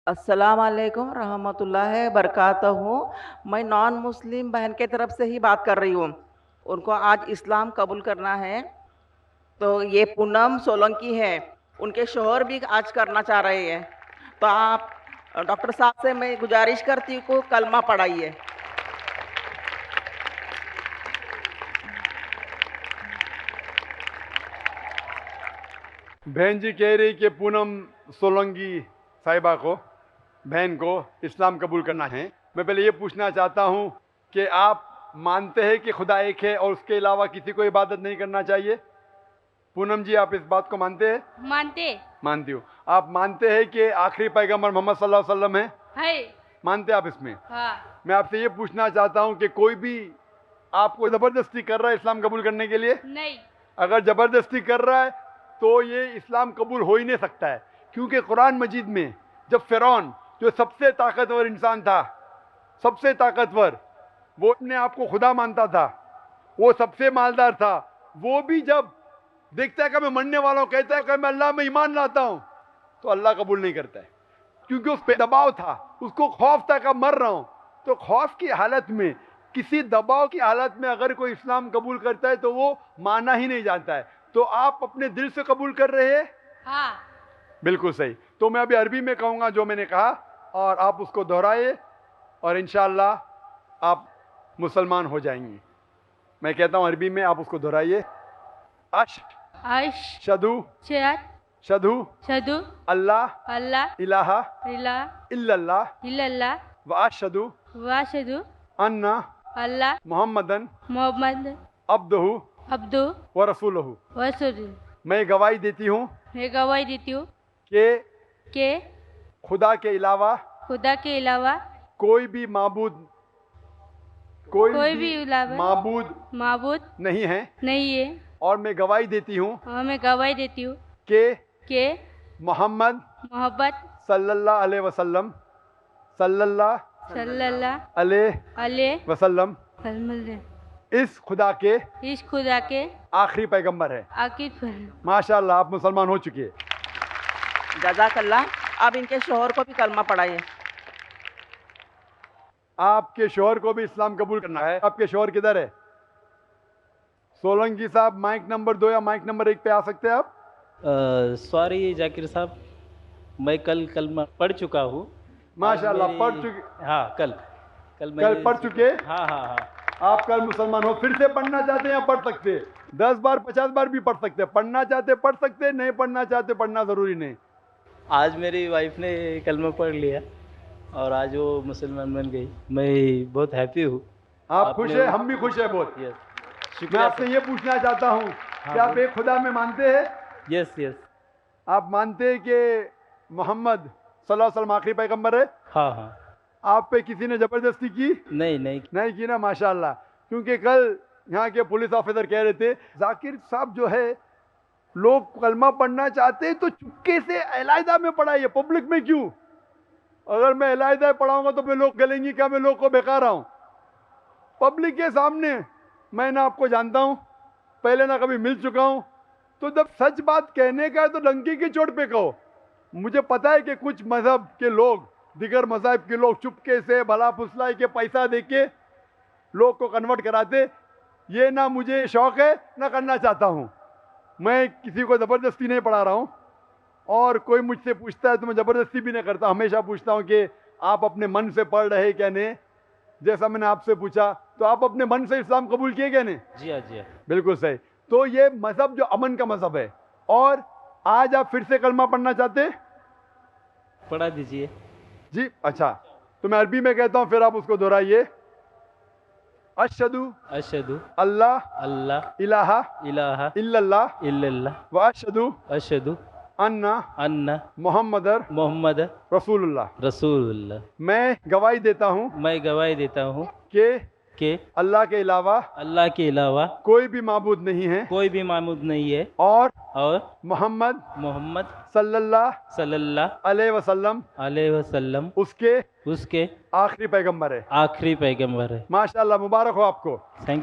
अस्सलाम वालेकुम रहमत اللہ बरकातहू। मैं नॉन मुस्लिम बहन के तरफ से ही बात कर रही हूँ। उनको आज इस्लाम कबूल करना है। तो ये पूनम सोलंकी है, उनके शोहर भी आज करना चाह रहे हैं। तो आप डॉक्टर साहब से मैं गुजारिश करती हूँ को कलमा पढ़ाइए। बहन जी कह रही कि पूनम सोलंकी साहिबा को, बहन को इस्लाम कबूल करना है। मैं पहले ये पूछना चाहता हूँ कि आप मानते हैं कि खुदा एक है और उसके अलावा किसी को इबादत नहीं करना चाहिए? पूनम जी, आप इस बात को मानते हैं? मानती हूँ। आप मानते हैं कि आखिरी पैगंबर मोहम्मद सल्लल्लाहु अलैहि वसल्लम है? मानते हैं आप इसमें? हाँ। मैं आपसे ये पूछना चाहता हूँ कि कोई भी आपको जबरदस्ती कर रहा है इस्लाम कबूल करने के लिए? नहीं। अगर जबरदस्ती कर रहा है तो ये इस्लाम कबूल हो ही नहीं सकता है, क्योंकि कुरान मजीद में जब फिरौन, जो सबसे ताकतवर इंसान था, सबसे ताकतवर, वो अपने आप को खुदा मानता था, वो सबसे मालदार था, वो भी जब देखता है कि मैं मरने वाला हूँ, कहता है कि मैं अल्लाह में ईमान लाता हूँ, तो अल्लाह कबूल नहीं करता है, क्योंकि उस पे दबाव था, उसको खौफ था कि मर रहा हूँ। तो खौफ की हालत में, किसी दबाव की हालत में अगर कोई इस्लाम कबूल करता है तो वो माना ही नहीं जाता है। तो आप अपने दिल से कबूल कर रहे हैं? हाँ। बिल्कुल सही। तो मैं अभी अरबी में कहूँगा जो मैंने कहा, और आप उसको दोहराइए और इंशाअल्लाह आप मुसलमान हो जाएंगे। मैं कहता हूँ अरबी में, आप उसको दोहराइए। अशहदु शदु शदु अल्लाह अल्लाह इलाहा इलाह इल्लल्लाह इल्लल्लाह व अशहदु वाशदु अन्ना अल्लाह मुहम्मदन मोहम्मद अब्दुहु अब्दु व रसूलहु। वसुल। मैं गवाही देती हूँ मैं गवाही देती हूँ कि कि खुदा के अलावा खुदा के अलावा कोई भी माबूद माबूद माबूद नहीं है, नहीं है। और मैं गवाही देती हूँ और मैं गवाही देती हूँ कि कि मोहम्मद मोहब्बत सल्लल्लाहु अलैहि वसल्लम सल्लल्लाहु सल्लल्लाहु अलैहि वसल्लम अलैहि इस खुदा के इस खुदा के आखिरी पैगंबर है। आखिर पर। माशाअल्लाह, आप मुसलमान हो चुके हैं। जज़ाकल्लाह। अब इनके शोहर को भी कलमा पढ़ाइए। आपके शोहर को भी इस्लाम कबूल करना है। आपके शोहर किधर है? सोलंकी साहब, माइक नंबर 2 या माइक नंबर 1 पे आ सकते हैं आप? सॉरी जाकिर साहब, मैं कल कलमा पढ़ चुका हूँ। माशाअल्लाह, पढ़ चुके? हाँ, कल पढ़ चुके? हाँ हाँ हाँ। आप कल मुसलमान हो। फिर से पढ़ना चाहते हैं या पढ़ सकते हैं? 10 बार 50 बार भी पढ़ सकते हैं। पढ़ना चाहते पढ़ सकते, नहीं पढ़ना चाहते पढ़ना ज़रूरी नहीं। आज मेरी वाइफ ने कलमा पढ़ लिया और आज वो मुसलमान बन गई। मैं बहुत हैप्पी हूँ। आप खुश हैं? हम भी खुश हैं बहुत। यस, मैं शुक्रिया आपसे ये पूछना चाहता हूँ कि आप एक खुदा में मानते हैं? Yes yes. आप मानते हैं कि मोहम्मद सल्लल्लाहु अलैहि वसल्लम आखिरी पैगंबर है? हाँ हाँ। आप पे किसी ने ज़बरदस्ती की? नहीं की ना, माशाअल्लाह। क्योंकि कल यहाँ के पुलिस ऑफिसर कह रहे थे, जाकिर साहब जो है, लोग कलमा पढ़ना चाहते हैं तो चुपके से अलहदा में पढ़ाइए, पब्लिक में क्यों? अगर मैं अलहदा पढ़ाऊंगा तो मैं लोग गलेंगी क्या? मैं लोग को बेकार रहा हूँ पब्लिक के सामने? मैं ना आपको जानता हूँ, पहले ना कभी मिल चुका हूँ, तो जब सच बात कहने का है तो डंकी की चोट पे कहो। मुझे पता है कि कुछ मजहब के लोग, दिगर मज़हब के लोग चुपके से भला फुसलाई के पैसा दे के लोग को कन्वर्ट कराते। ये ना मुझे शौक़ है ना करना चाहता हूँ। मैं किसी को ज़बरदस्ती नहीं पढ़ा रहा हूँ, और कोई मुझसे पूछता है तो मैं ज़बरदस्ती भी नहीं करता। हमेशा पूछता हूँ कि आप अपने मन से पढ़ रहे क्या नहीं। जैसा मैंने आपसे पूछा, तो आप अपने मन से इस्लाम कबूल किए क्या नहीं? जी हाँ जी हाँ। बिल्कुल सही। तो ये मज़हब जो अमन का मज़हब है, और आज आप फिर से कलमा पढ़ना चाहते? पढ़ा दीजिए जी। अच्छा, तो मैं अरबी में कहता हूँ, फिर आप उसको दोहराइए। अशहदु अल्लाह इलाहा इलाहा इल्लल्लाह इल्लल्लाह व अशहदु अन्ना मोहम्मद रसूलुल्लाह। मैं गवाही देता हूँ कि अल्लाह के अलावा कोई भी माबूद नहीं है, और मोहम्मद सल्लल्लाहु अलैहि वसल्लम उसके उसके आखिरी पैगंबर है। आखिरी पैगंबर है। माशाअल्लाह, मुबारक हो आपको। थैंक